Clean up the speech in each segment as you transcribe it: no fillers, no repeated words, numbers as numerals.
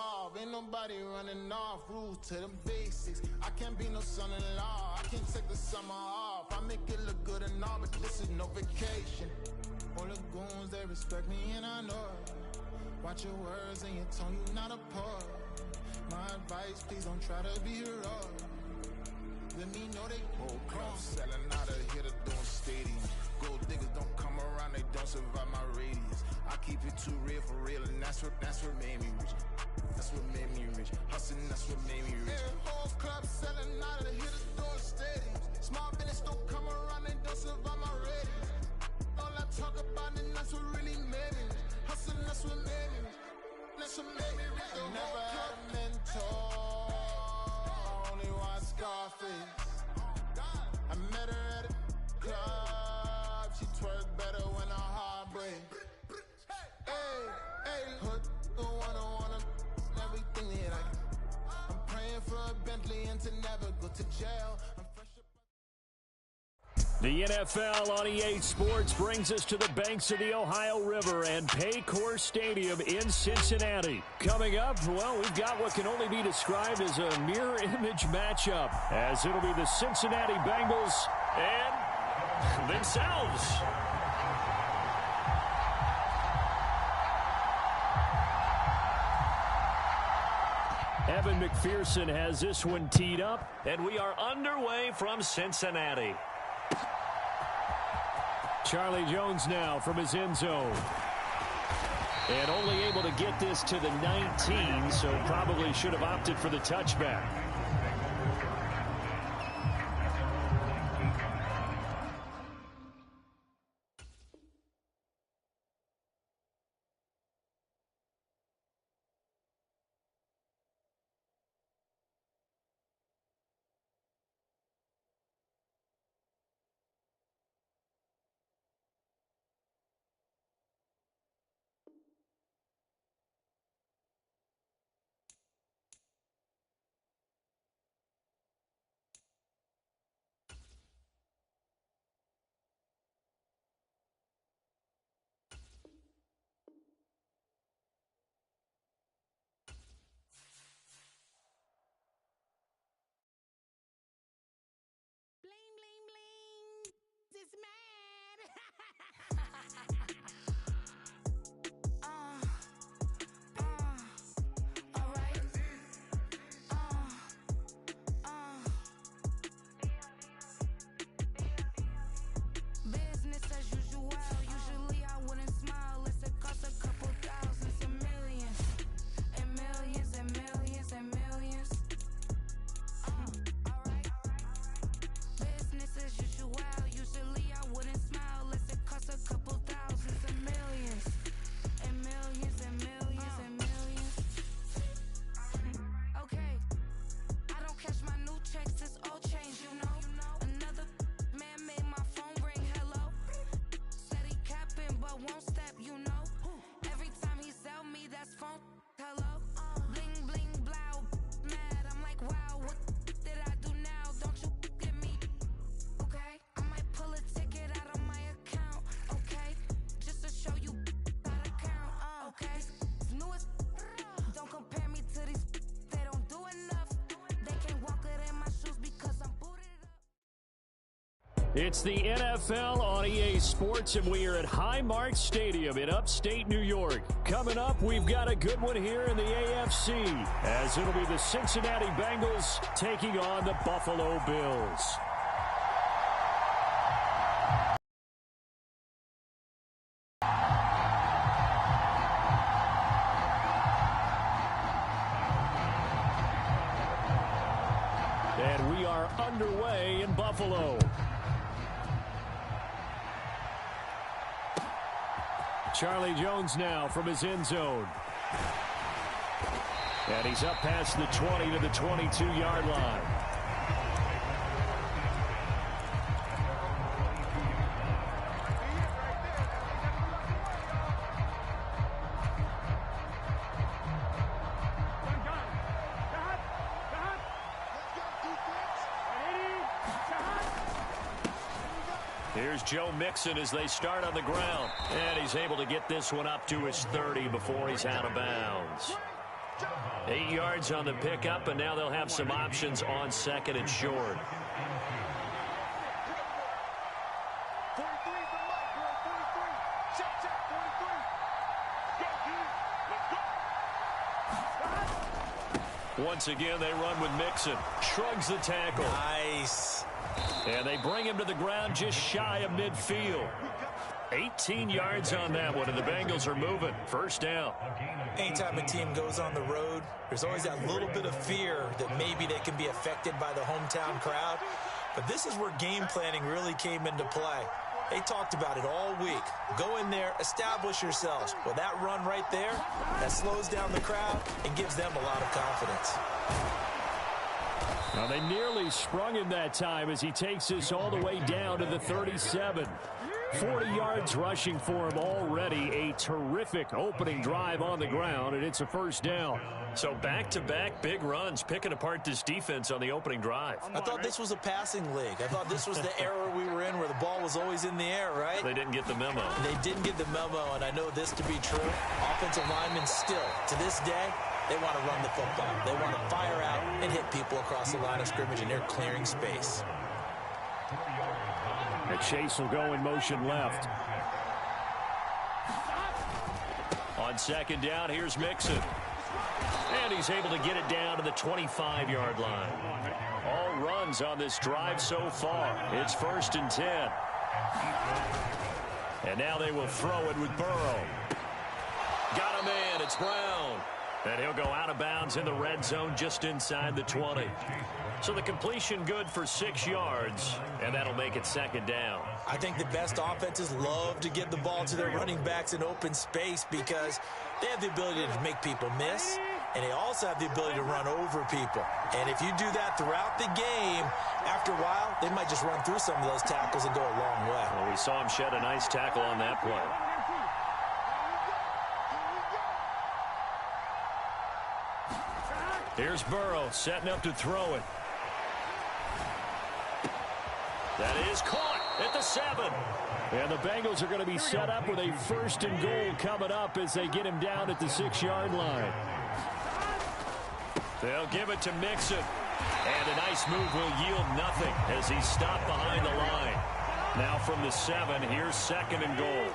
evolve. Ain't nobody running off. Rules to the basics. I can't be no son-in-law. I can't take the summer off. I make it look good and all, but this is no vacation. All the goons, they respect me and I know it. Watch your words and your tone, you not a poet. My advice, please don't try to be heroic. Let me know they whole crowd selling out of here to doing stadiums. Gold diggers don't come around, they don't survive my radius. I keep it too real for real, and that's what made me rich. That's what made me rich. Hustling, that's what made me rich. Whole club selling out of here to doing stadiums. Small business don't come around, they don't survive my radius. All I talk about it, that's what really made me rich. Hustling, that's what made me rich. That's what made me rich. I never had a mentor, only one Scarface. I met her at a club, she twerk better when her heart breaks. Hey, hood the one I wanna everything that I can. I'm praying for a Bentley and to never go to jail. I'm fresh up. The NFL on EA Sports brings us to the banks of the Ohio River and Paycor Stadium in Cincinnati. Coming up, well, we've got what can only be described as a mirror image matchup, as it'll be the Cincinnati Bengals and themselves. Evan McPherson has this one teed up, and we are underway from Cincinnati. Charlie Jones now from his end zone. And only able to get this to the 19, so probably should have opted for the touchback. It's mad. All right. Business as usual. Usually I wouldn't smile. It costs a couple thousands and millions. And millions and millions and millions. All right. Business as usual. Usually I wouldn't smile unless it costs a couple thousands and millions. And millions and millions and millions. Okay. I don't catch my new checks, it's all change, you know. Another man made my phone ring, hello. Said he capping but won't step, you know. Every time he sell me, that's phone, hello. Bling bling blow, mad, I'm like wow, what did I do now? Don't you get me? Okay, I might pull a ticket out of my account, okay? Just to show you how to count, okay? Newest, don't compare me to these, they don't do enough. They can't walk it in my shoes because I'm booted up. It's the NFL on EA Sports, and we are at Highmark Stadium in upstate New York. Coming up, we've got a good one here in the AFC, as it'll be the Cincinnati Bengals taking on the Buffalo Bills. And we are underway in Buffalo. Charlie Jones now from his end zone. And he's up past the 20 to the 22-yard line. Here's Joe Mixon as they start on the ground. And he's able to get this one up to his 30 before he's out of bounds. 8 yards on the pickup, and now they'll have some options on second and short. Once again, they run with Mixon. Shrugs the tackle. Nice. And they bring him to the ground just shy of midfield. 18 yards on that one, and the Bengals are moving. First down. Anytime a team goes on the road, there's always that little bit of fear that maybe they can be affected by the hometown crowd. But this is where game planning really came into play. They talked about it all week. Go in there, establish yourselves. With that run right there, that slows down the crowd and gives them a lot of confidence. Now they nearly sprung him that time as he takes this all the way down to the 37. 40 yards rushing for him already. A terrific opening drive on the ground, and it's a first down. So back-to-back big runs, picking apart this defense on the opening drive. I thought this was a passing league. I thought this was the era we were in where the ball was always in the air, right? They didn't get the memo. They didn't get the memo, and I know this to be true. Offensive linemen still, to this day, they want to run the football. They want to fire out and hit people across the line of scrimmage, and they're clearing space. And Chase will go in motion left. On second down, here's Mixon. And he's able to get it down to the 25-yard line. All runs on this drive so far. It's 1st and 10. And now they will throw it with Burrow. Got a man. It's Brown. And he'll go out of bounds in the red zone just inside the 20. So the completion good for 6 yards, and that'll make it second down. I think the best offenses love to get the ball to their running backs in open space because they have the ability to make people miss, and they also have the ability to run over people. And if you do that throughout the game, after a while, they might just run through some of those tackles and go a long way. Well, we saw him shed a nice tackle on that play. Here's Burrow setting up to throw it. That is caught at the 7. And the Bengals are going to be set up with a 1st and goal coming up as they get him down at the 6-yard line. They'll give it to Mixon. And a nice move will yield nothing as he's stopped behind the line. Now from the 7, here's 2nd and goal.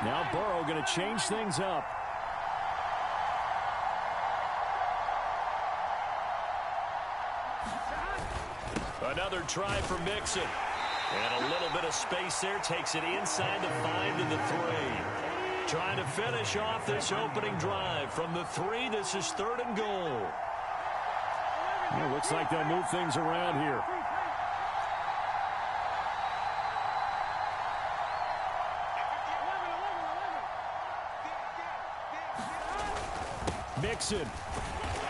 Now Burrow going to change things up. Another try for Mixon. And a little bit of space there. Takes it inside the 5 to the 3. Trying to finish off this opening drive. From the 3, this is 3rd and goal. Well, looks like they'll move things around here. Mixon.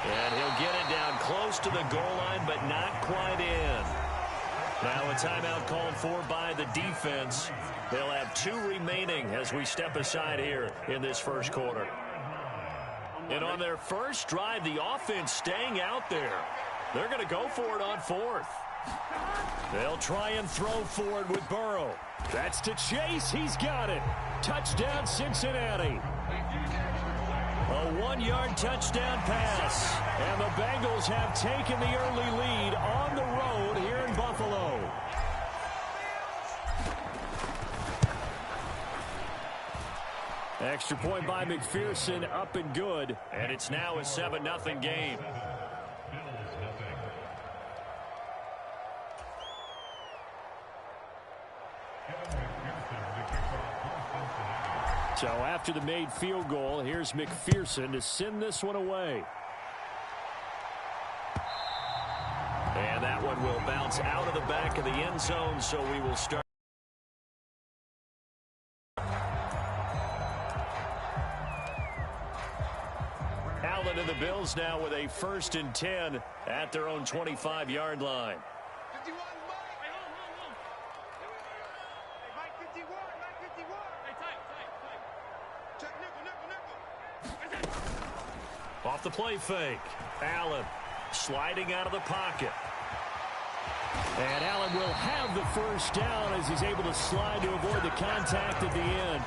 And he'll get it down close to the goal line, but not quite in. Now a timeout called for by the defense. They'll have 2 remaining as we step aside here in this first quarter. And on their first drive, the offense staying out there. They're going to go for it on 4th. They'll try and throw forward with Burrow. That's to Chase. He's got it. Touchdown, Cincinnati. A 1-yard touchdown pass. And the Bengals have taken the early lead on the road here in Buffalo. Extra point by McPherson, up and good. And it's now a 7-0 game. So after the made field goal, here's McPherson to send this one away. And that one will bounce out of the back of the end zone, so we will start. Allen and the Bills now with a 1st and 10 at their own 25-yard line. Off the play fake. Allen sliding out of the pocket. And Allen will have the first down as he's able to slide to avoid the contact at the end.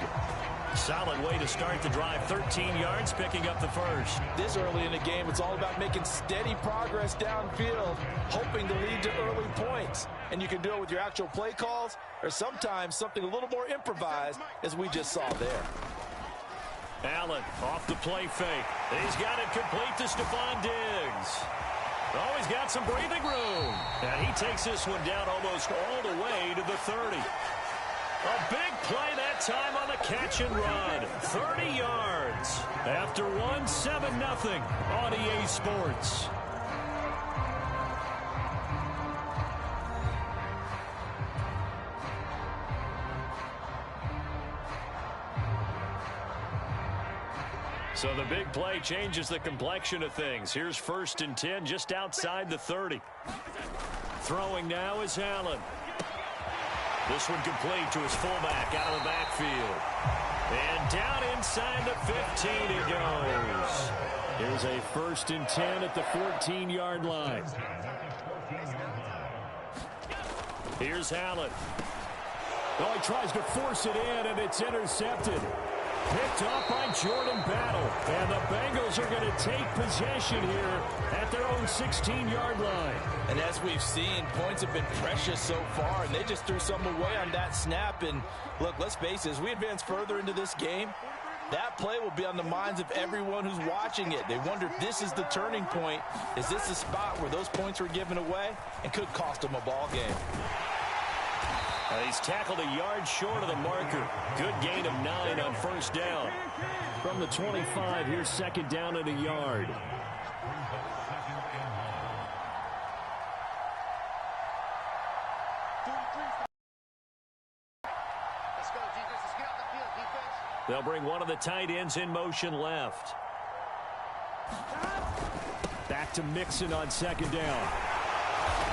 Solid way to start the drive. 13 yards, picking up the first. This early in the game, it's all about making steady progress downfield, hoping to lead to early points. And you can do it with your actual play calls or sometimes something a little more improvised, as we just saw there. Allen off the play fake. He's got it complete to Stephon Diggs. Oh, he's got some breathing room. And he takes this one down almost all the way to the 30. A big play that time on the catch and run. 30 yards. After one, 7-0 on EA Sports. So the big play changes the complexion of things. Here's 1st and 10 just outside the 30. Throwing now is Allen. This one complete to his fullback out of the backfield. And down inside the 15 he goes. Here's a 1st and 10 at the 14-yard line. Here's Allen. Oh, he tries to force it in, and it's intercepted. Picked up by Jordan Battle. And the Bengals are going to take possession here at their own 16-yard line. And as we've seen, points have been precious so far, and they just threw some away on that snap. And look, let's face it, as we advance further into this game, that play will be on the minds of everyone who's watching it. They wonder if this is the turning point. Is this the spot where those points were given away and could cost them a ball game? He's tackled a yard short of the marker. Good gain of 9 on 1st down. From the 25, here's 2nd down and a yard. They'll bring one of the tight ends in motion left. Back to Mixon on 2nd down.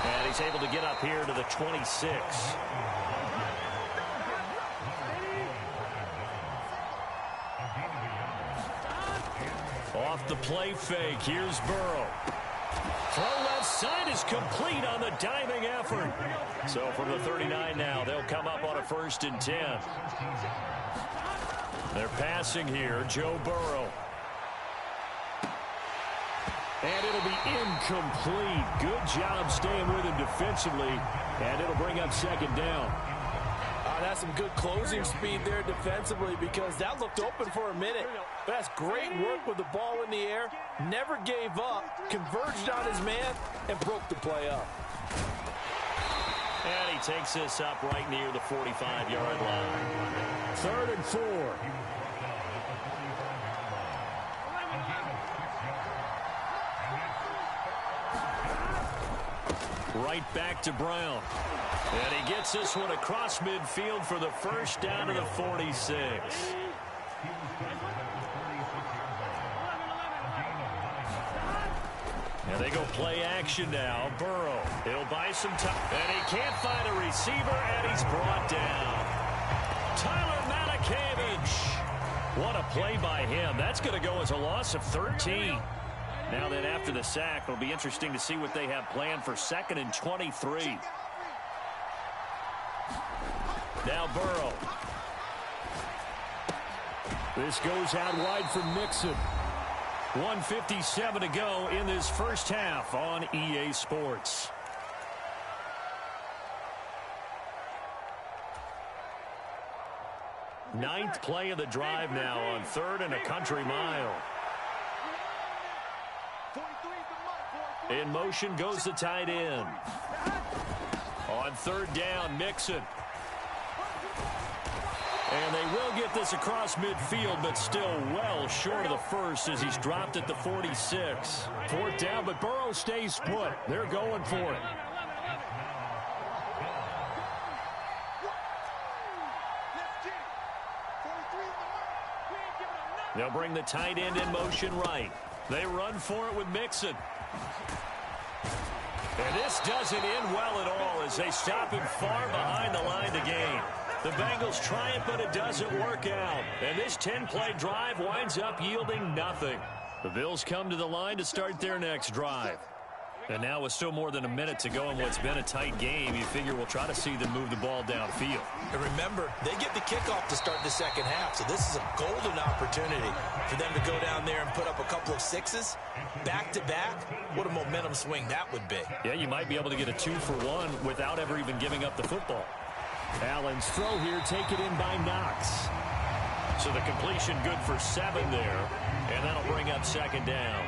And he's able to get up here to the 26. Off the play fake, here's Burrow. Throw left side is complete on the diving effort. So from the 39 now, they'll come up on a 1st and 10. They're passing here, Joe Burrow. And it'll be incomplete. Good job staying with him defensively. And it'll bring up 2nd down. That's some good closing speed there defensively, because that looked open for a minute. That's great work with the ball in the air. Never gave up, converged on his man, and broke the play up. And he takes this up right near the 45-yard line. 3rd and 4. Right back to Brown. And he gets this one across midfield for the 1st down to the 46. And they go play action now. Burrow, he'll buy some time. And he can't find a receiver, and he's brought down. Tyler Matakevich. What a play by him. That's going to go as a loss of 13. Now then, after the sack, it'll be interesting to see what they have planned for 2nd and 23. Now Burrow. This goes out wide for Mixon. 1:57 to go in this 1st half on EA Sports. Ninth play of the drive now on 3rd and a country mile. In motion goes the tight end. On 3rd down, Mixon. And they will get this across midfield, but still well short of the 1st as he's dropped at the 46. 4th down, but Burrow stays put. They're going for it. They'll bring the tight end in motion right. They run for it with Mixon. And this doesn't end well at all as they stop him far behind the line to gain. The Bengals try it, but it doesn't work out. And this 10-play drive winds up yielding nothing. The Bills come to the line to start their next drive. And now with still more than a minute to go in what's been a tight game, you figure we'll try to see them move the ball downfield. And remember, they get the kickoff to start the second half, so this is a golden opportunity for them to go down there and put up a couple of sixes back-to-back. What a momentum swing that would be. Yeah, you might be able to get a 2-for-1 without ever even giving up the football. Allen's throw here taken in by Knox. So the completion good for 7 there, and that'll bring up second down.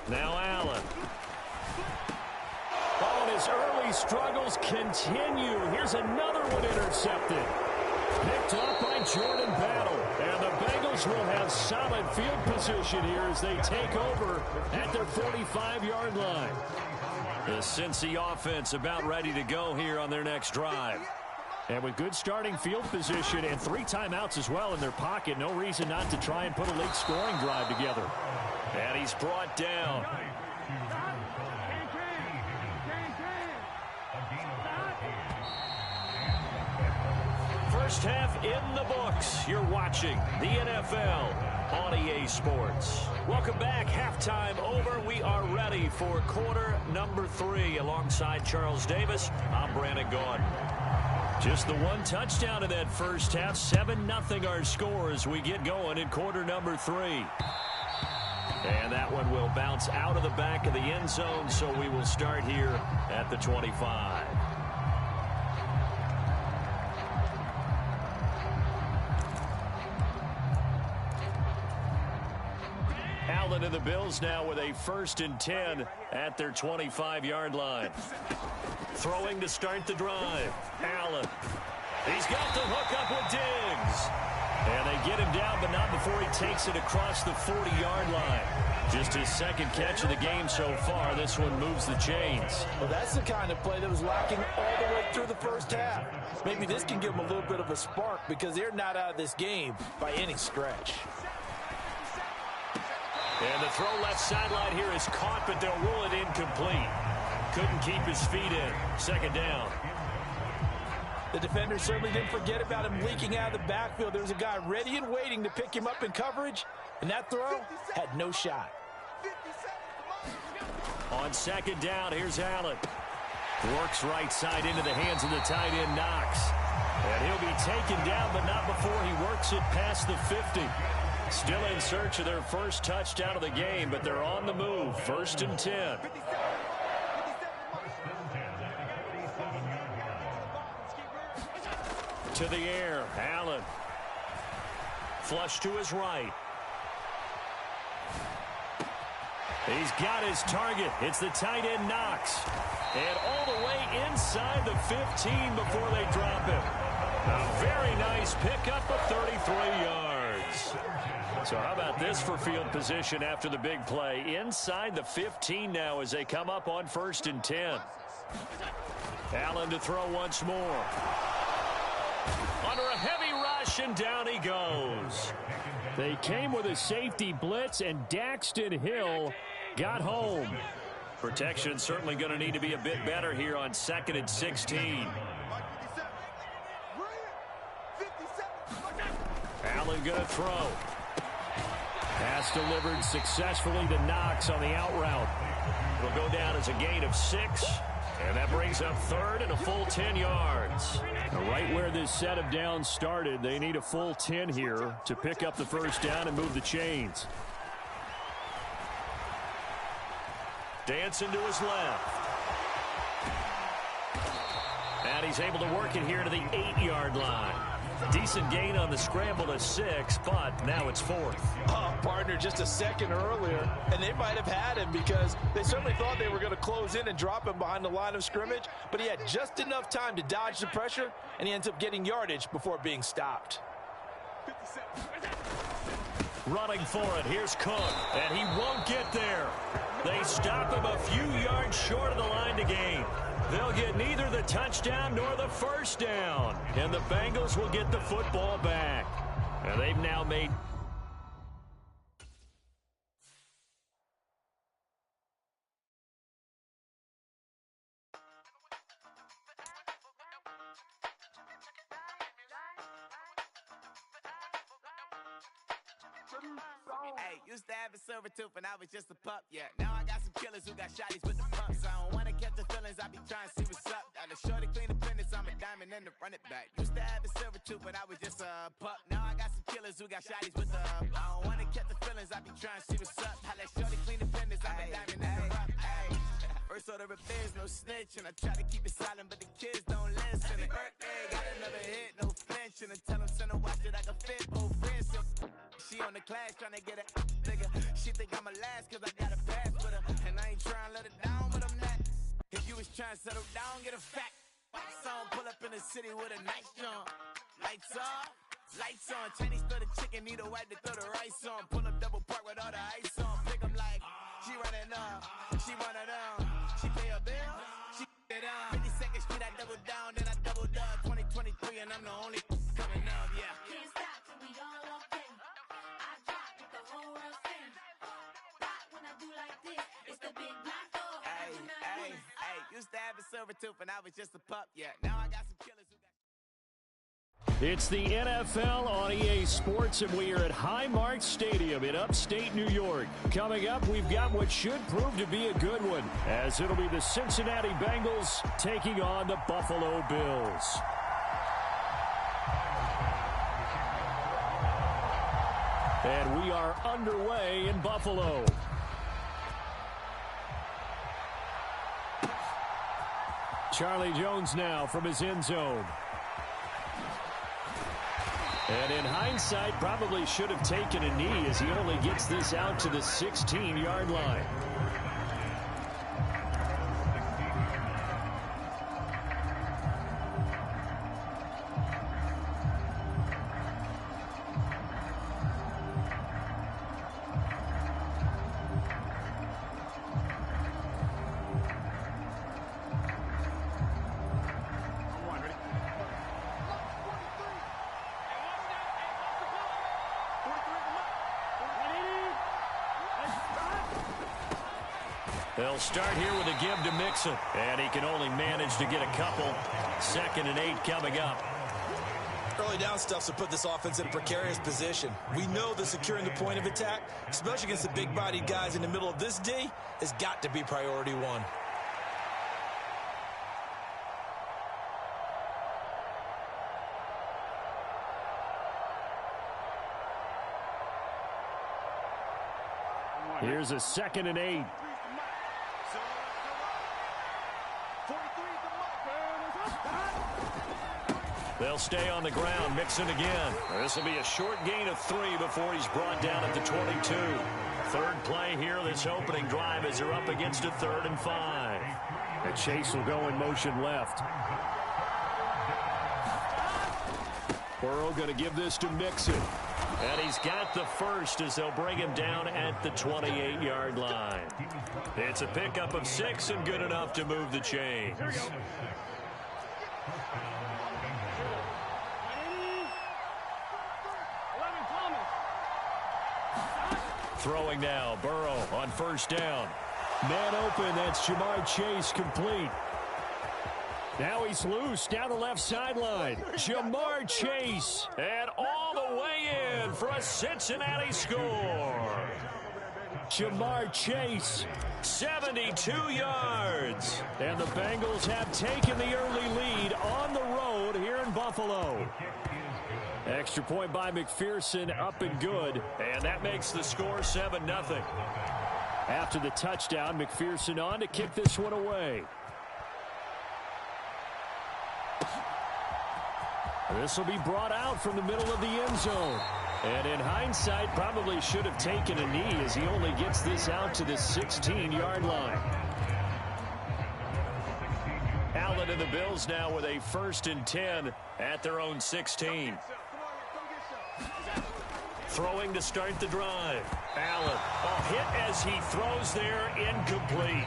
Now Allen. Oh, and his early struggles continue. Here's another one intercepted. Picked up by Jordan Battle. And the Bengals will have solid field position here as they take over at their 45-yard line. The Cincy offense about ready to go here on their next drive. And with good starting field position and 3 timeouts as well in their pocket, no reason not to try and put a late scoring drive together. And he's brought down. First half in the books. You're watching the NFL on EA Sports. Welcome back. Halftime over. We are ready for quarter number 3. Alongside Charles Davis, I'm Brandon Gordon. Just the one touchdown in that first half. 7-0 our score as we get going in quarter number 3. And that one will bounce out of the back of the end zone, so we will start here at the 25. Allen and the Bills now with a 1st and 10 at their 25-yard line. Throwing to start the drive. Allen. He's got the hook up with Diggs. And they get him down, but not before he takes it across the 40-yard line. Just his 2nd catch of the game so far. This one moves the chains. Well, that's the kind of play that was lacking all the way through the first half. Maybe this can give them a little bit of a spark because they're not out of this game by any stretch. And the throw left sideline here is caught, but they'll rule it incomplete. Couldn't keep his feet in. 2nd down. The defender certainly didn't forget about him leaking out of the backfield. There was a guy ready and waiting to pick him up in coverage, and that throw had no shot. On 2nd down, here's Allen. Works right side into the hands of the tight end, Knox. And he'll be taken down, but not before he works it past the 50. Still in search of their first touchdown of the game, but they're on the move. 1st and 10. To the air, Allen. Flush to his right. He's got his target. It's the tight end, Knox. And all the way inside the 15 before they drop him. A very nice pickup of 33 yards. So how about this for field position after the big play? Inside the 15 now as they come up on 1st and 10. Allen to throw once more. Under a heavy rush, and down he goes. They came with a safety blitz, and Daxton Hill got home. Protection certainly going to need to be a bit better here on 2nd and 16. Allen going to throw. Pass delivered successfully to Knox on the out route. It'll go down as a gain of 6. And that brings up 3rd and a full 10 yards. Right where this set of downs started, they need a full 10 here to pick up the 1st down and move the chains. Dancing to his left. And he's able to work it here to the 8-yard line. Decent gain on the scramble to 6, but now it's 4th. Oh, partner, just a second earlier, and they might have had him because they certainly thought they were going to close in and drop him behind the line of scrimmage, but he had just enough time to dodge the pressure, and he ends up getting yardage before being stopped. Running for it, here's Cook, and he won't get there. They stop him a few yards short of the line to gain. They'll get neither the touchdown nor the 1st down. And the Bengals will get the football back. And they've now made Hey, used to have a silver tooth when I was just a pup, yeah. Now I got some killers who got shotties with the pumps. I don't wanna catch the feelings, I be trying to see what's up. Got a shorty clean the fitness, I'm a diamond and to run it back. Used to have a silver tooth when I was just a pup. Now I got some killers who got shotties with the I don't wanna catch the feelings, I be trying to see what's up. I let shorty clean the fitness, I'm a diamond and to run it. First order of affairs, no snitch, and I try to keep it silent, but the kids don't listen. And birthday, got another hit, no flinch, and I tell them send her watch it like a fit, old friend. So she on the class trying to get a nigga. She think I'm a last cause I got a pass with her, and I ain't trying to let her down, but I'm not. If you was trying to settle down, get a fact. Song pull up in the city with a nice jump. Lights off, lights on. Chinese throw the chicken, need a wipe to throw the rice on. Pull up double park with all the ice on. Pick 'em like she running up, she one of them. She pay a bill, she it up. 52nd Street, I double down, then I double up. 2023, and I'm the only coming up, yeah. Can't stop till we all walk in. I drop with the whole world spin. Pop when I do like this. It's the big black door. Hey, used to have a silver tooth when I was just a pup, yeah. Now I got some killers who got... It's the NFL on EA Sports, and we are at Highmark Stadium in upstate New York. Coming up, we've got what should prove to be a good one, as it'll be the Cincinnati Bengals taking on the Buffalo Bills. And we are underway in Buffalo. Charlie Jones now from his end zone. And in hindsight, probably should have taken a knee as he only gets this out to the 16-yard line. They'll start here with a give to Mixon, and he can only manage to get a couple. 2nd and 8 coming up. Early down stuff to put this offense in a precarious position. We know that securing the point of attack, especially against the big-bodied guys in the middle of this D, has got to be priority one. Here's a 2nd and 8. They'll stay on the ground. Mixon again. This will be a short gain of 3 before he's brought down at the 22. Third play here this opening drive as they're up against a 3rd and 5. And Chase will go in motion left. Burrow going to give this to Mixon. And he's got the first as they'll bring him down at the 28-yard line. It's a pickup of 6 and good enough to move the chains. Throwing now, Burrow on 1st down. Man open, that's Jamar Chase complete. Now he's loose down the left sideline. Jamar Chase, and all the way in for a Cincinnati score. Jamar Chase, 72 yards. And the Bengals have taken the early lead on the road here in Buffalo. Extra point by McPherson, up and good. And that makes the score 7-0. After the touchdown, McPherson on to kick this one away. This will be brought out from the middle of the end zone. And in hindsight, probably should have taken a knee as he only gets this out to the 16-yard line. Allen and the Bills now with a 1st and 10 at their own 16. Throwing to start the drive. Allen, a hit as he throws there, incomplete.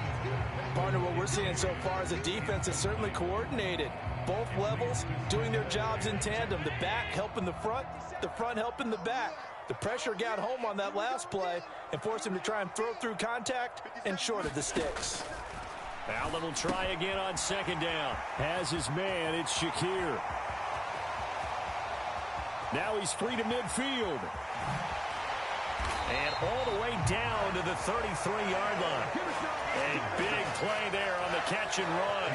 Partner, what we're seeing so far is a defense that's certainly coordinated. Both levels doing their jobs in tandem. The back helping the front helping the back. The pressure got home on that last play and forced him to try and throw through contact and short of the sticks. Allen will try again on 2nd down. Has his man, it's Shakir. Now he's free to midfield. And all the way down to the 33-yard line. A big play there on the catch and run.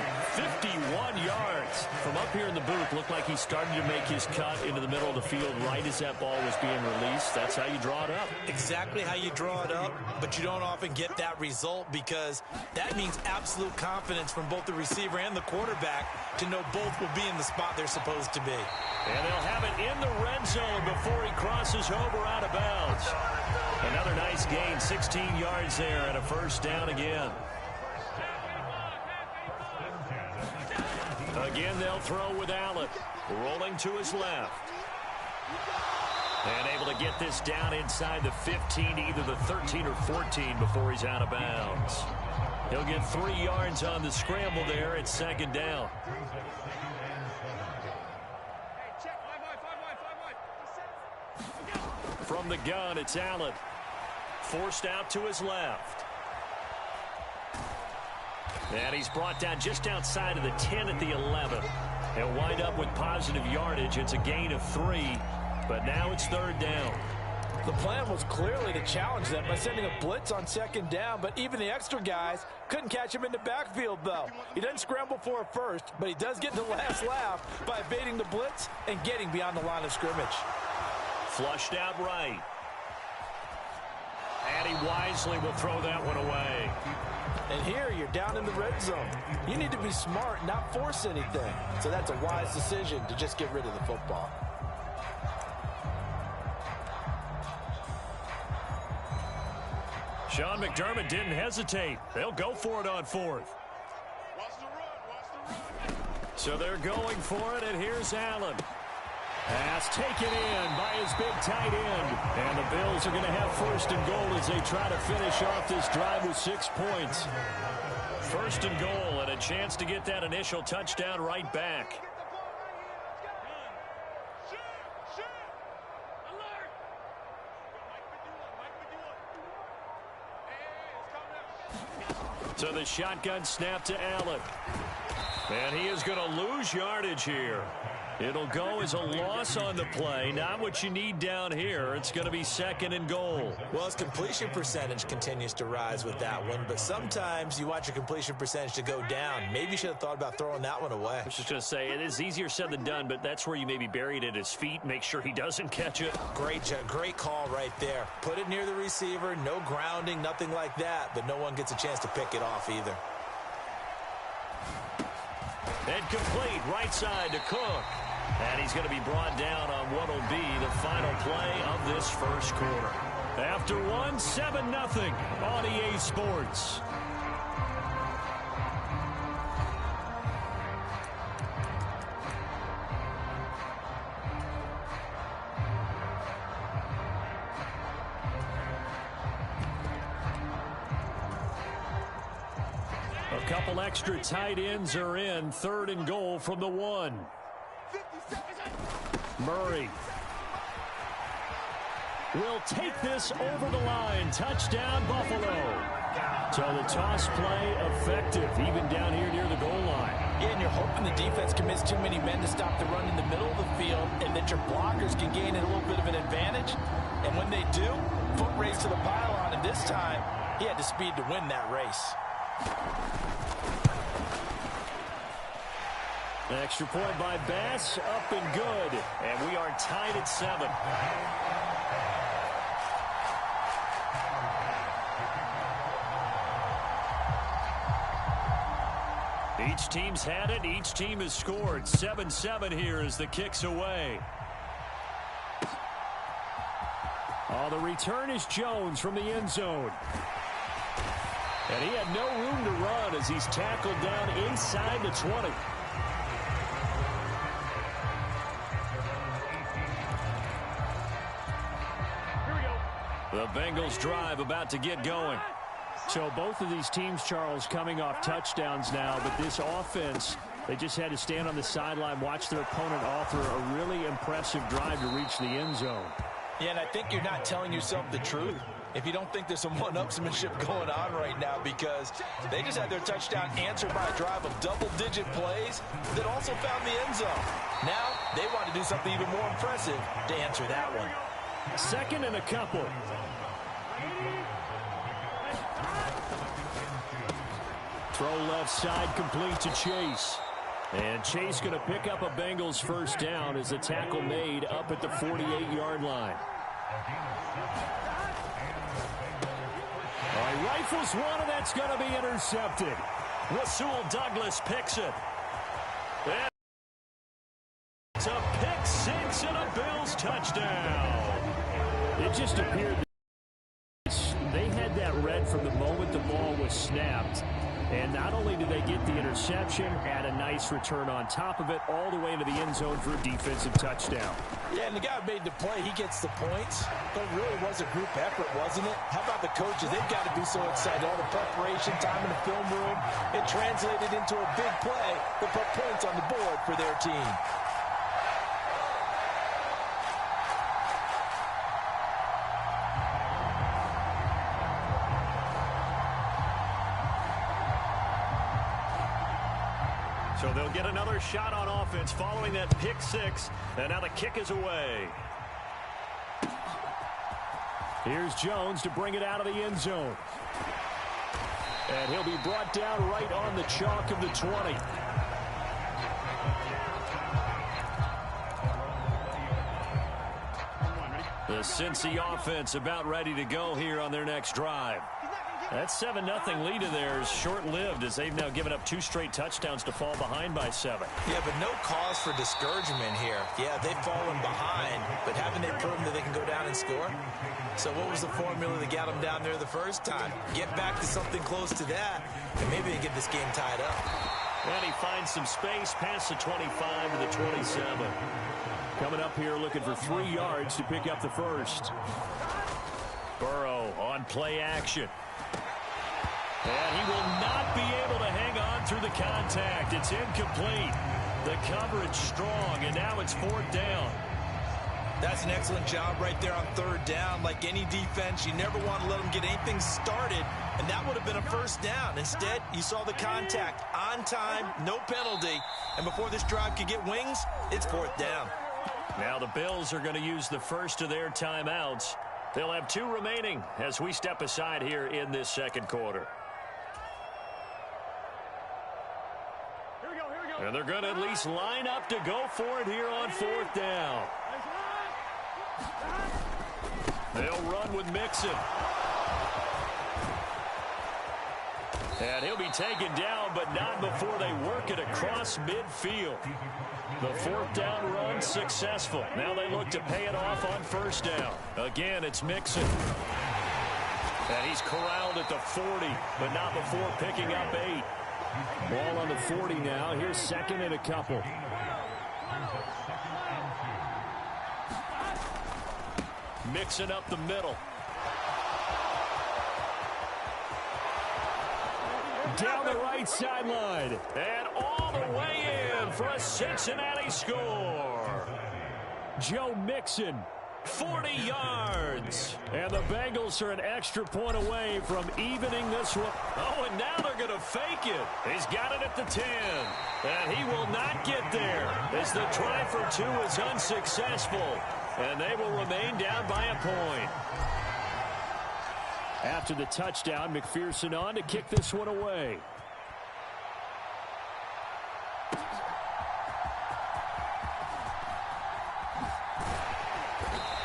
51 yards. From up here in the booth, looked like he started to make his cut into the middle of the field right as that ball was being released. That's how you draw it up. Exactly how you draw it up, but you don't often get that result because that means absolute confidence from both the receiver and the quarterback to know both will be in the spot they're supposed to be. And they'll have it in the red zone before he crosses over out of bounds. Another nice gain, 16 yards there and a first down again. Again, they'll throw with Allen. Rolling to his left. And able to get this down inside the 15, either the 13 or 14 before he's out of bounds. He'll get 3 yards on the scramble there. It's second down. From the gun, it's Allen. Forced out to his left. And he's brought down just outside of the 10 at the 11. He'll wind up with positive yardage. It's a gain of 3, but now it's third down. The plan was clearly to challenge them by sending a blitz on second down, but even the extra guys couldn't catch him in the backfield, though. He doesn't scramble for a first, but he does get the last laugh by evading the blitz and getting beyond the line of scrimmage. Flushed out right. And he wisely will throw that one away. And here you're down in the red zone. You need to be smart, not force anything. So that's a wise decision to just get rid of the football. Sean McDermott didn't hesitate. They'll go for it on fourth. So they're going for it, and here's Allen. Pass taken in by his big tight end. And the Bills are going to have first and goal as they try to finish off this drive with 6 points. First and goal, and a chance to get that initial touchdown right back. So the shotgun snap to Allen. And he is going to lose yardage here. It'll go as a loss on the play. Not what you need down here. It's going to be second and goal. Well, his completion percentage continues to rise with that one, but sometimes you want your completion percentage to go down. Maybe you should have thought about throwing that one away. I was just going to say, it is easier said than done, but that's where you maybe bury it at his feet. Make sure he doesn't catch it. Great call right there. Put it near the receiver, no grounding, nothing like that, but no one gets a chance to pick it off either. And complete, right side to Cook. And he's going to be brought down on what will be the final play of this first quarter. After one, 7-0 on EA Sports. A couple extra tight ends are in. Third and goal from the 1. Murray will take this over the line. Touchdown, Buffalo. So the toss play effective, even down here near the goal line. Yeah, and you're hoping the defense commits too many men to stop the run in the middle of the field and that your blockers can gain a little bit of an advantage. And when they do, foot race to the pylon, and this time he had the speed to win that race. Extra point by Bass, up and good. And we are tied at 7. Each team's had it. Each team has scored. 7-7 here as the kick's away. Oh, the return is Jones from the end zone. And he had no room to run as he's tackled down inside the 20. The Bengals drive about to get going. So both of these teams, Charles, coming off touchdowns now, but this offense, they just had to stand on the sideline, watch their opponent offer a really impressive drive to reach the end zone. Yeah, and I think you're not telling yourself the truth if you don't think there's some one-upsmanship going on right now, because they just had their touchdown answered by a drive of double-digit plays that also found the end zone. Now they want to do something even more impressive to answer that one. Second and a couple. Throw left side, complete to Chase. And Chase going to pick up a Bengals first down as the tackle made up at the 48-yard line. All right, rifles one, and that's going to be intercepted. Rasul Douglas picks it. And it's a pick six and a Bills touchdown. It just appeared they had that read from the moment the ball was snapped. And not only did they get the interception, had a nice return on top of it, all the way into the end zone for a defensive touchdown. Yeah, and the guy who made the play, he gets the points. But it really was a group effort, wasn't it? How about the coaches? They've got to be so excited. All the preparation, time in the film room, it translated into a big play that put points on the board for their team. So they'll get another shot on offense following that pick six. And now the kick is away. Here's Jones to bring it out of the end zone. And he'll be brought down right on the chalk of the 20. The Cincy offense about ready to go here on their next drive. That 7-0 lead of theirs short-lived as they've now given up 2 straight touchdowns to fall behind by 7. Yeah, but no cause for discouragement here. Yeah, they've fallen behind, but haven't they proven that they can go down and score? So what was the formula that got them down there the first time? Get back to something close to that, and maybe they get this game tied up. And he finds some space past the 25 to the 27. Coming up here looking for 3 yards to pick up the first. Burrow on play action. And he will not be able to hang on through the contact. It's incomplete. The coverage strong, and now it's 4th down. That's an excellent job right there on 3rd down. Like any defense, you never want to let them get anything started, and that would have been a first down. Instead, you saw the contact on time, no penalty, and before this drive could get wings, it's 4th down. Now the Bills are going to use the first of their timeouts. They'll have 2 remaining as we step aside here in this second quarter. And they're going to at least line up to go for it here on 4th down. They'll run with Mixon. And he'll be taken down, but not before they work it across midfield. The 4th down run successful. Now they look to pay it off on 1st down. Again, it's Mixon. And he's corralled at the 40, but not before picking up 8. Ball on the 40 now. Here's 2nd and a couple. Mixing up the middle. Down the right sideline. And all the way in for a Cincinnati score. Joe Mixon, 40 yards. And the Bengals are an extra point away from evening this one. Oh, and now they're going to fake it. He's got it at the 10. And he will not get there as the try for 2 is unsuccessful. And they will remain down by a point. After the touchdown, McPherson on to kick this one away.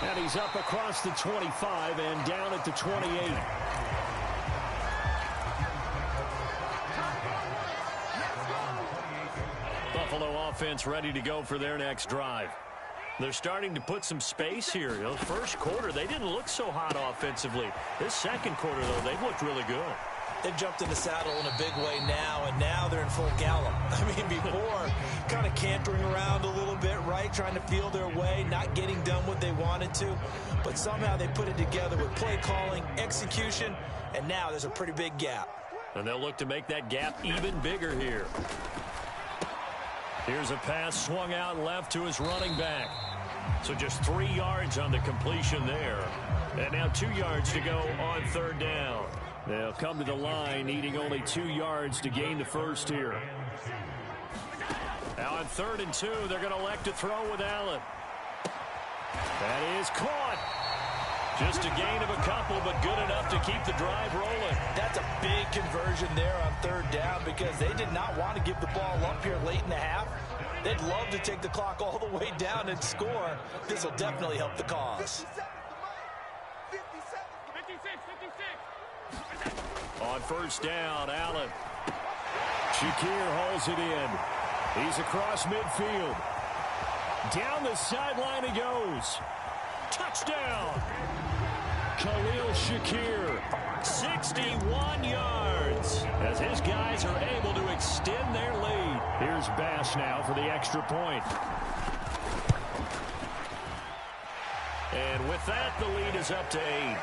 And he's up across the 25 and down at the 28. Buffalo offense ready to go for their next drive. They're starting to put some space here. You know, first quarter, they didn't look so hot offensively. This second quarter, though, they've looked really good. They've jumped in the saddle in a big way now, and now they're in full gallop. I mean, before, kind of cantering around a little bit, right, trying to feel their way, not getting done what they wanted to. But somehow they put it together with play calling, execution, and now there's a pretty big gap. And they'll look to make that gap even bigger here. Here's a pass swung out left to his running back. So just 3 yards on the completion there. And now 2 yards to go on 3rd down. They'll come to the line needing only 2 yards to gain the first here. Now on 3rd and 2, they're going to elect to throw with Allen. That is caught. Just a gain of a couple, but good enough to keep the drive rolling. That's a big conversion there on third down because they did not want to give the ball up here late in the half. They'd love to take the clock all the way down and score. This will definitely help the cause. 56. On first down, Allen. Shakir hauls it in. He's across midfield. Down the sideline he goes. Touchdown! Khalil Shakir, 61 yards, as his guys are able to extend their lead. Here's Bass now for the extra point. And with that, the lead is up to 8.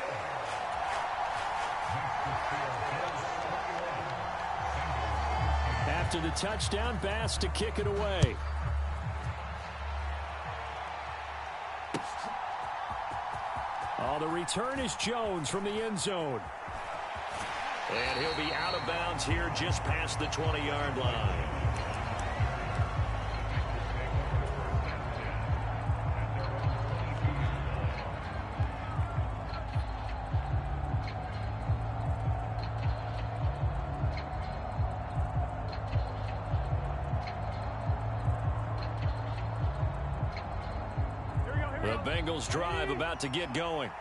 After the touchdown, Bass to kick it away. Oh, the return is Jones from the end zone. And he'll be out of bounds here just past the 20-yard line. The Bengals drive about to get going.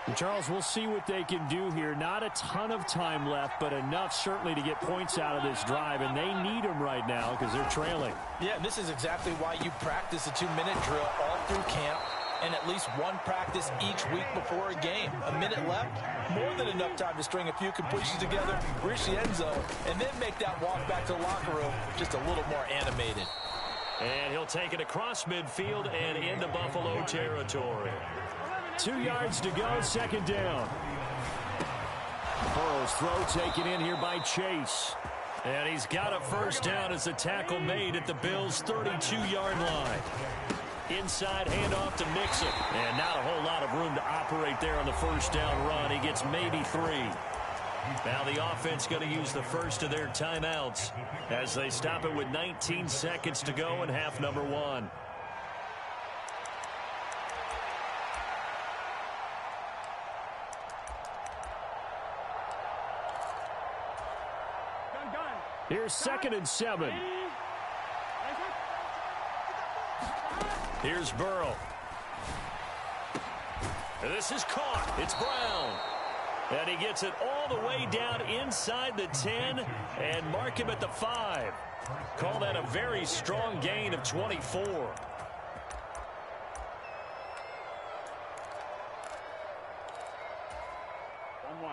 And Charles, we'll see what they can do here. Not a ton of time left, but enough certainly to get points out of this drive, and they need them right now because they're trailing. Yeah, this is exactly why you practice a 2-minute drill all through camp and at least one practice each week before a game. A minute left, more than enough time to string a few completions together, reach the end zone, and then make that walk back to the locker room just a little more animated. And he'll take it across midfield and into Buffalo territory. 2 yards to go, second down. Burrow's throw taken in here by Chase. And he's got a first down as the tackle made at the Bills' 32-yard line. Inside handoff to Mixon. And not a whole lot of room to operate there on the first down run. He gets maybe 3. Now the offense going to use the first of their timeouts as they stop it with 19 seconds to go in half number 1. Here's 2nd and 7. Here's Burrow. This is caught. It's Brown. And he gets it all the way down inside the 10 and mark him at the 5. Call that a very strong gain of 24. 1-1,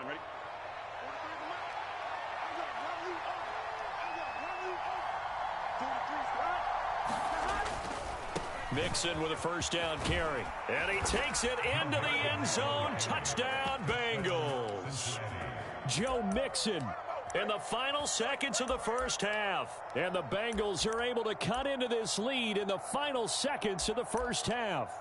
ready? Mixon with a first down carry. And he takes it into the end zone. Touchdown, Bengals. Joe Mixon in the final seconds of the first half. And the Bengals are able to cut into this lead in the final seconds of the first half.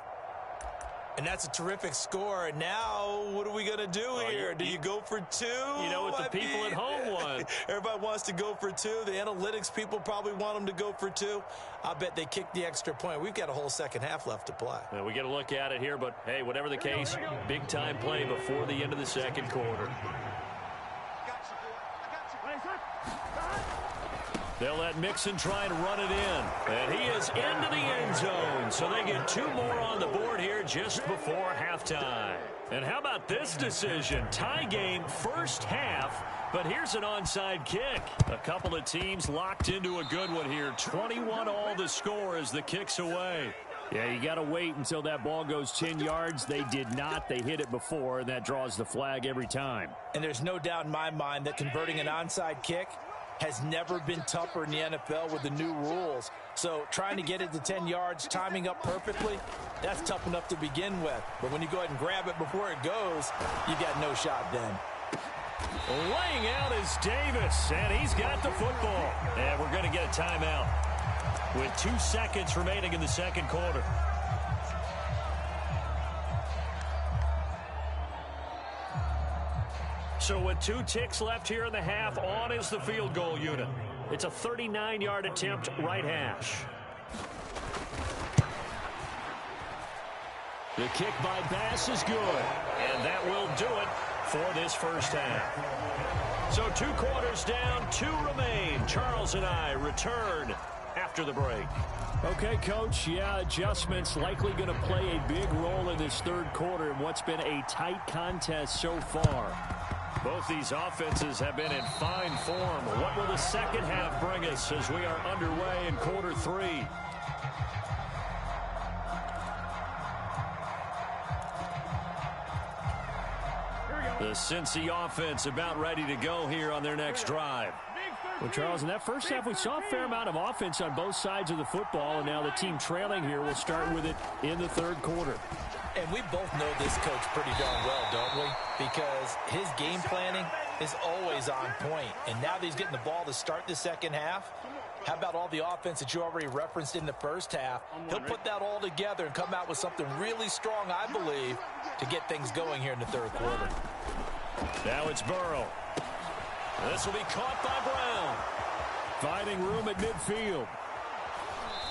And that's a terrific score. And now, what are we going to do here? Do you go for 2? You know what the people at home want. Everybody wants to go for 2. The analytics people probably want them to go for 2. I bet they kick the extra point. We've got a whole second half left to play. Well, we get a look at it here, but, hey, whatever the case, big-time play before the end of the second quarter. They'll let Mixon try and run it in. And he is into the end zone. So they get 2 more on the board here just before halftime. And how about this decision? Tie game first half, but here's an onside kick. A couple of teams locked into a good one here. 21 all the score as the kick's away. Yeah, you got to wait until that ball goes 10 yards. They did not. They hit it before, and that draws the flag every time. And there's no doubt in my mind that converting an onside kick has never been tougher in the NFL with the new rules. So trying to get it to 10 yards, timing up perfectly, that's tough enough to begin with. But when you go ahead and grab it before it goes, you got no shot then. Laying out is Davis, and he's got the football. And we're going to get a timeout with 2 seconds remaining in the second quarter. So with 2 ticks left here in the half, on is the field goal unit. It's a 39-yard attempt, right hash. The kick by Bass is good. And that will do it for this first half. So 2 quarters down, 2 remain. Charles and I return after the break. Okay, Coach, yeah, adjustments likely going to play a big role in this third quarter in what's been a tight contest so far. Both these offenses have been in fine form. What will the second half bring us as we are underway in quarter 3? The Cincy offense about ready to go here on their next drive. Well, Charles, in that first half, we saw a fair amount of offense on both sides of the football, and now the team trailing here will start with it in the third quarter. And we both know this coach pretty darn well, don't we? Because his game planning is always on point. And now that he's getting the ball to start the second half, how about all the offense that you already referenced in the first half? He'll put that all together and come out with something really strong, I believe, to get things going here in the third quarter. Now it's Burrow. This will be caught by Brown. Finding room at midfield.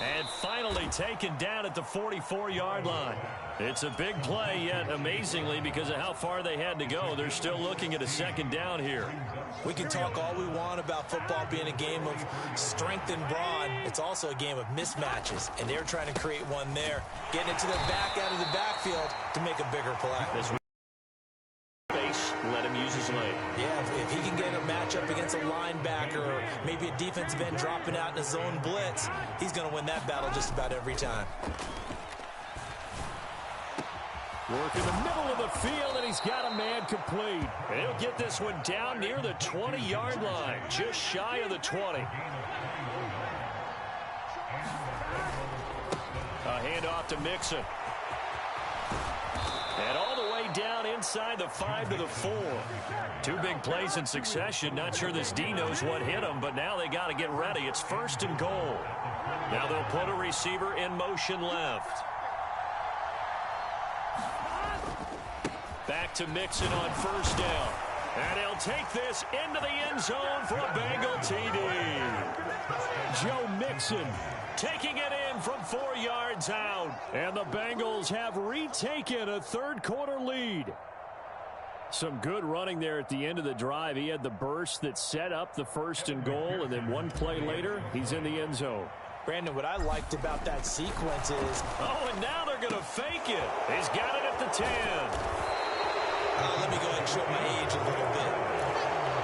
And finally taken down at the 44-yard line. It's a big play, yet amazingly, because of how far they had to go, they're still looking at a second down here. We can talk all we want about football being a game of strength and brawn. It's also a game of mismatches, and they're trying to create one there, getting it to the back out of the backfield to make a bigger play. Let him use his leg. Yeah, if he can get a matchup against a linebacker or maybe a defensive end dropping out in a zone blitz, he's going to win that battle just about every time. Work in the middle of the field, and he's got a man complete. And he'll get this one down near the 20-yard line, just shy of the 20. A handoff to Mixon. And all the way down inside the 5 to the 4. 2 big plays in succession. Not sure this D knows what hit him, but now they got to get ready. It's 1st and goal. Now they'll put a receiver in motion left. Back to Mixon on 1st down. And he'll take this into the end zone for a Bengal TD. Joe Mixon taking it in from 4 yards out. And the Bengals have retaken a third quarter lead. Some good running there at the end of the drive. He had the burst that set up the 1st and goal, and then 1 play later, he's in the end zone. Brandon, what I liked about that sequence is... Oh, and now they're going to fake it. He's got it at the 10. Let me go ahead and show my age a little bit.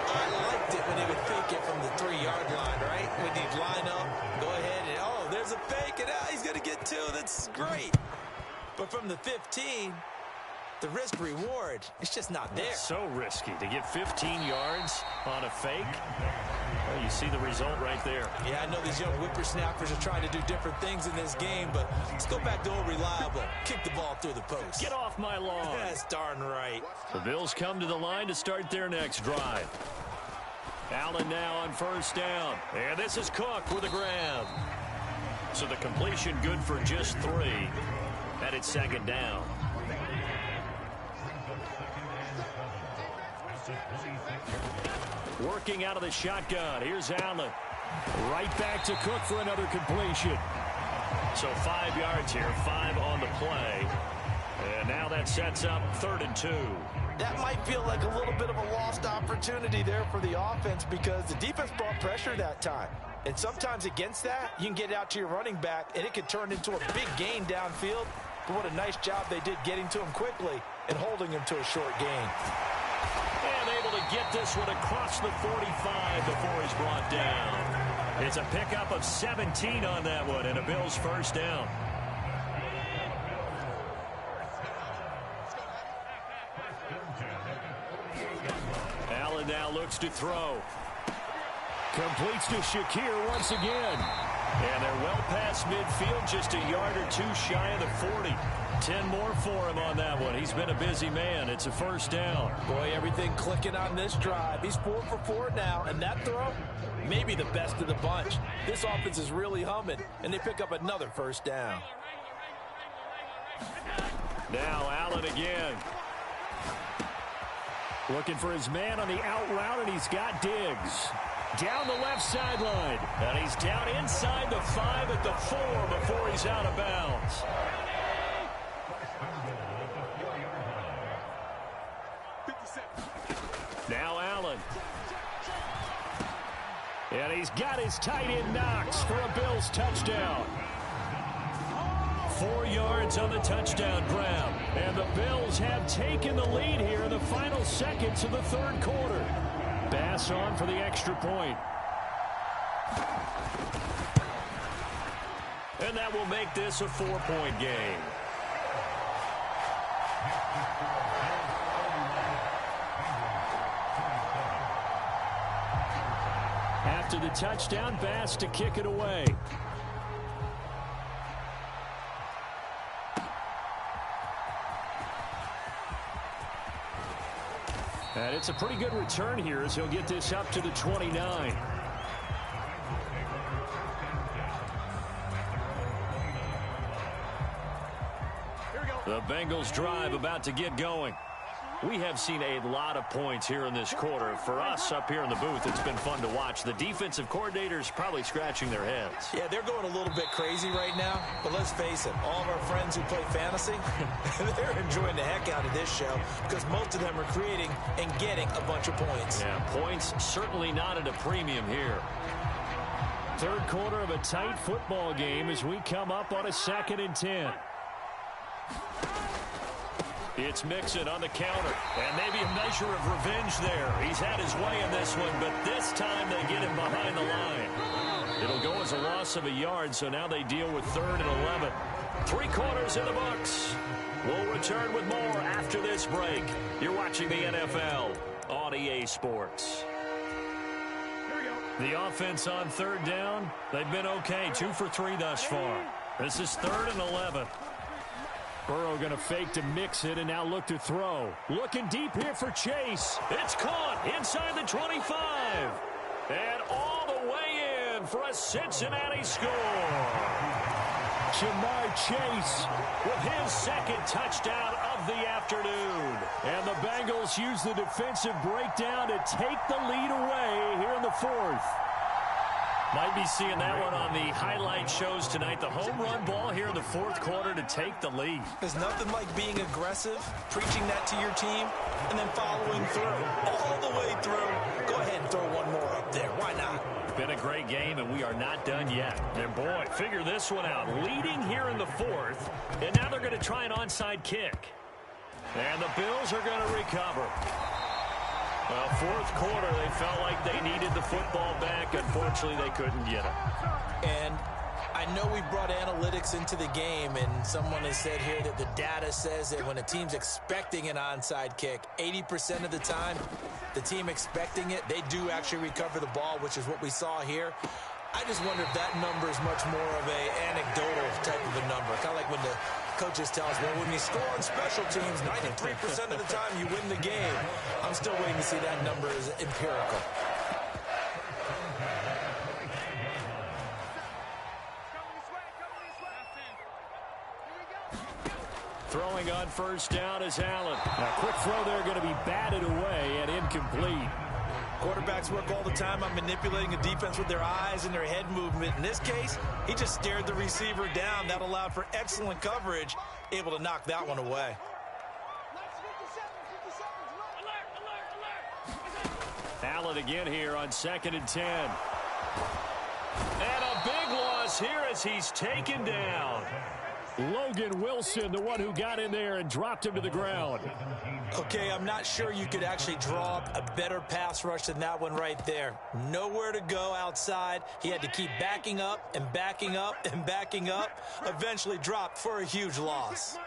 I liked it when they would fake it from the 3-yard line, right? When they'd line up, go ahead and, oh, there's a fake, and he's going to get 2. That's great. But from the 15, the risk reward, it's just not there. It's so risky to get 15 yards on a fake. Well, you see the result right there. Yeah, I know these young whippersnappers are trying to do different things in this game, but let's go back to old reliable. Kick the ball through the post. Get off my lawn. That's darn right. The Bills come to the line to start their next drive. Allen now on 1st down. And this is Cook with a grab. So the completion good for just 3. And it's 2nd down. Working out of the shotgun. Here's Allen. Right back to Cook for another completion. So 5 yards here, 5 on the play. And now that sets up 3rd and 2. That might feel like a little bit of a lost opportunity there for the offense because the defense brought pressure that time. And sometimes against that, you can get out to your running back, and it could turn into a big gain downfield. But what a nice job they did getting to him quickly and holding him to a short gain. And able to get this one across the 45 before he's brought down. It's a pickup of 17 on that one and a Bills 1st down. Allen now looks to throw. Completes to Shakir once again. And they're well past midfield, just a yard or 2 shy of the 40. 10 more for him on that one. He's been a busy man. It's a 1st down. Boy, everything clicking on this drive. He's 4 for 4 now, and that throw, maybe the best of the bunch. This offense is really humming, and they pick up another 1st down. Now Allen again. Looking for his man on the out route, and he's got Diggs. Down the left sideline. And he's down inside the 5 at the 4 before he's out of bounds. And he's got his tight end Knox for a Bills touchdown. 4 yards on the touchdown grab. And the Bills have taken the lead here in the final seconds of the third quarter. Bass on for the extra point. And that will make this a 4-point game. After the touchdown, Bass to kick it away. And it's a pretty good return here as he'll get this up to the 29. The Bengals drive about to get going. We have seen a lot of points here in this quarter. For us up here in the booth, it's been fun to watch. The defensive coordinators probably scratching their heads. Yeah, they're going a little bit crazy right now. But let's face it, all of our friends who play fantasy, they're enjoying the heck out of this show because most of them are creating and getting a bunch of points. Yeah, points certainly not at a premium here. Third quarter of a tight football game as we come up on a 2nd and 10. It's Mixon on the counter, and maybe a measure of revenge there. He's had his way in this one, but this time they get him behind the line. It'll go as a loss of a yard, so now they deal with 3rd and 11. 3 quarters in the books. We'll return with more after this break. You're watching the NFL on EA Sports. The offense on 3rd down, they've been okay. 2 for 3 thus far. This is 3rd and 11. Burrow going to fake to mix it and now look to throw. Looking deep here for Chase. It's caught inside the 25. And all the way in for a Cincinnati score. Jamar Chase with his 2nd touchdown of the afternoon. And the Bengals use the defensive breakdown to take the lead away here in the 4th. Might be seeing that one on the highlight shows tonight. The home run ball here in the 4th quarter to take the lead. There's nothing like being aggressive, preaching that to your team, and then following through. All the way through. Go ahead and throw one more up there. Why not? Been a great game, and we are not done yet. And boy, figure this one out. Leading here in the 4th, and now they're going to try an onside kick. And the Bills are going to recover. Well, 4th quarter, they felt like they needed the football back. Unfortunately, they couldn't get it. And I know we brought analytics into the game, and someone has said here that the data says that when a team's expecting an onside kick, 80% of the time, the team expecting it, they do actually recover the ball, which is what we saw here. I just wonder if that number is much more of a anecdotal type of a number. Kind of like when the coaches tell us, well, when you score on special teams, 93% of the time you win the game. I'm still waiting to see that number as empirical. Throwing on 1st down is Allen. Now, quick throw there going to be batted away and incomplete. Quarterbacks work all the time on manipulating a defense with their eyes and their head movement. In this case, he just stared the receiver down. That allowed for excellent coverage, able to knock that one away. Allen again here on 2nd and 10. And a big loss here as he's taken down. Logan Wilson, the one who got in there and dropped him to the ground. Okay, I'm not sure you could actually draw up a better pass rush than that one right there. Nowhere to go outside. He had to keep backing up and backing up and backing up. Eventually dropped for a huge loss.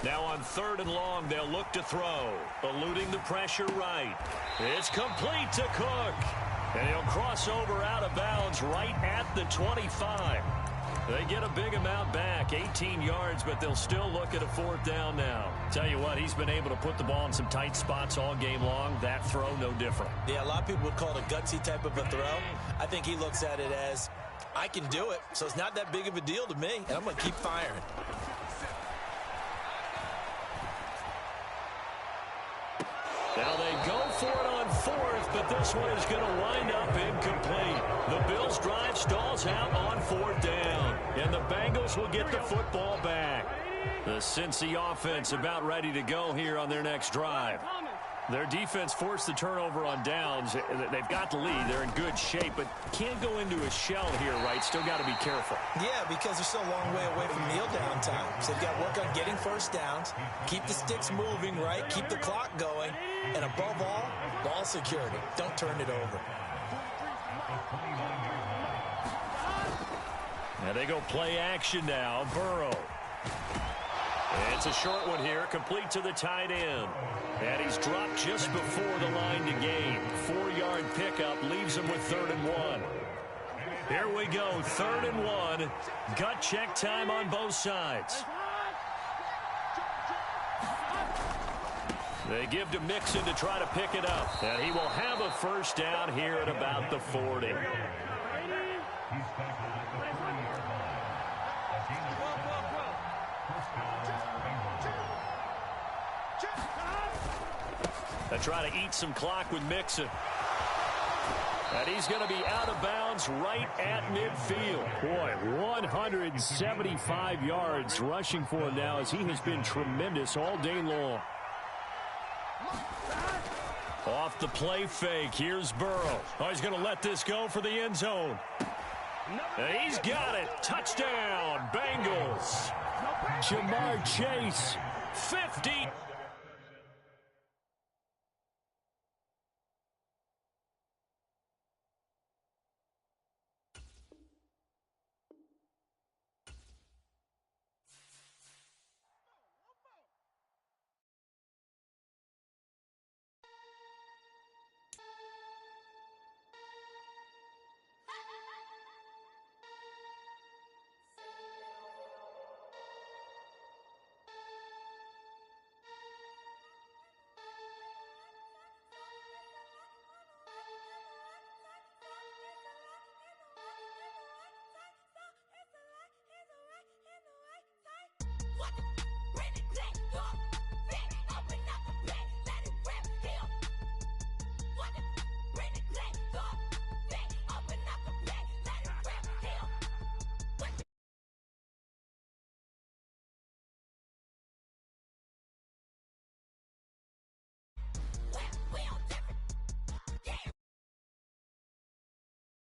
Now on 3rd and long, they'll look to throw. Eluding the pressure right. It's complete to Cook. And he'll cross over out of bounds right at the 25. They get a big amount back, 18 yards, but they'll still look at a 4th down now. Tell you what, he's been able to put the ball in some tight spots all game long. That throw, no different. Yeah, a lot of people would call it a gutsy type of a throw. I think he looks at it as, I can do it, so it's not that big of a deal to me, and I'm going to keep firing. Now they go for it on 4th, but this one is going to wind up incomplete. The Bills' drive stalls out on 4th down, and the Bengals will get the football back. The Cincy offense about ready to go here on their next drive. Their defense forced the turnover on downs. They've got the lead. They're in good shape, but can't go into a shell here, right? Still got to be careful. Yeah, because they're still a long way away from kneel down time. So they've got to work on getting first downs, keep the sticks moving, right? Keep the clock going. And above all, ball security. Don't turn it over. And they go play action now. Burrow. It's a short one here, complete to the tight end. And he's dropped just before the line to gain. 4-yard pickup leaves him with 3rd and 1. Here we go, 3rd and 1. Gut check time on both sides. They give to Mixon to try to pick it up. And he will have a first down here at about the 40. They try to eat some clock with Mixon. And he's going to be out of bounds right at midfield. Boy, 175 yards rushing for him now as he has been tremendous all day long. Off the play fake, here's Burrow. Oh, he's going to let this go for the end zone. And he's got it. Touchdown, Bengals. Jamar Chase, 50. What?